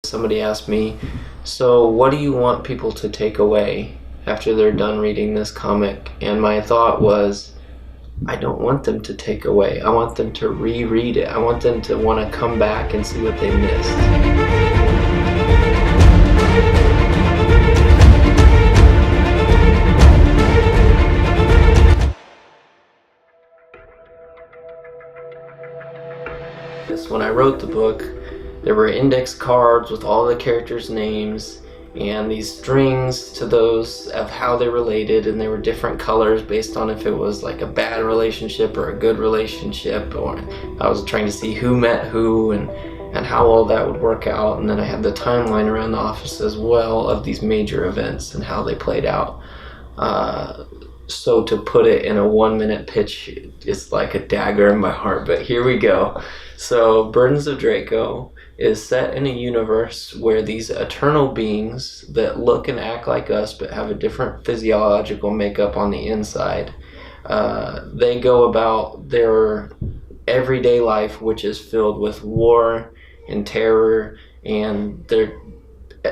Somebody asked me, so what do you want people to take away after they're done reading this comic? And my thought was, I don't want them to take away. I want them to reread it. I want them to want to come back and see what they missed. When I wrote the book, there were index cards with all the characters' names and these strings to those of how they related, and they were different colors based on if it was like a bad relationship or a good relationship, or I was trying to see who met who and how all that would work out. And then I had the timeline around the office as well of these major events and how they played out. So to put it in a 1-minute pitch is like a dagger in my heart, but here we go. So Burdens of Draco is set in a universe where these eternal beings that look and act like us but have a different physiological makeup on the inside, they go about their everyday life, which is filled with war and terror, and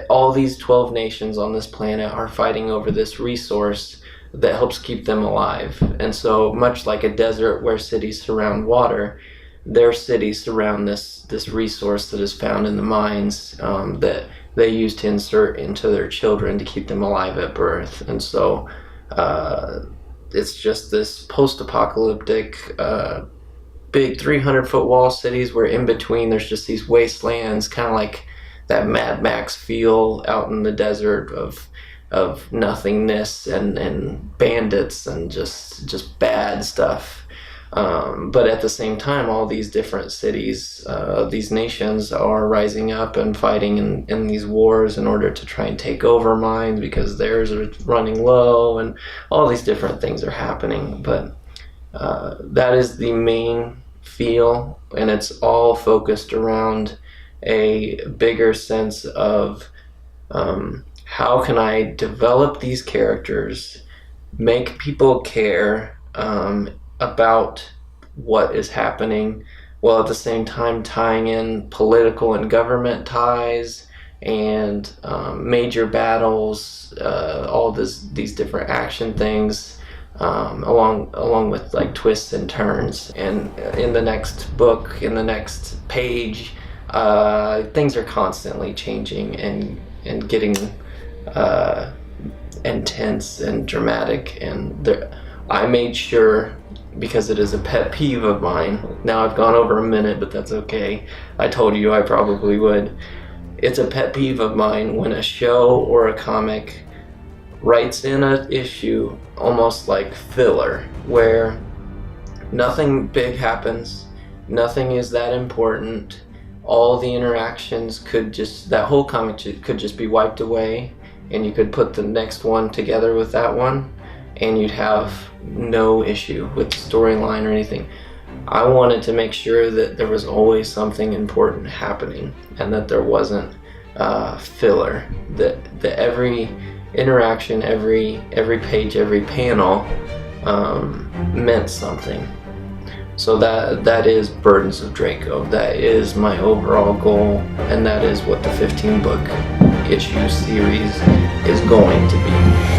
all these 12 nations on this planet are fighting over this resource that helps keep them alive. And so much like a desert where cities surround water, their cities surround this resource that is found in the mines that they use to insert into their children to keep them alive at birth. And so it's just this post-apocalyptic big 300-foot wall cities where in between there's just these wastelands, kind of like that Mad Max feel out in the desert of nothingness and bandits and just bad stuff. But at the same time, all these different cities, these nations are rising up and fighting in these wars in order to try and take over mines because theirs are running low, and all these different things are happening. But that is the main feel, and it's all focused around a bigger sense of how can I develop these characters, make people care about what is happening, while at the same time tying in political and government ties and major battles, all these different action things, along with like twists and turns. And in the next book, in the next page, things are constantly changing and getting intense and dramatic, and I made sure, because it is a pet peeve of mine. Now I've gone over a minute, but that's okay. I told you I probably would. It's a pet peeve of mine when a show or a comic writes in an issue almost like filler, where nothing big happens, nothing is that important, all the interactions that whole comic could just be wiped away, and you could put the next one together with that one, and you'd have no issue with the storyline or anything. I wanted to make sure that there was always something important happening, and that there wasn't filler, that every interaction, every page, every panel meant something. So that is Burdens of Draco. That is my overall goal, and that is what the 15-book issue series is going to be.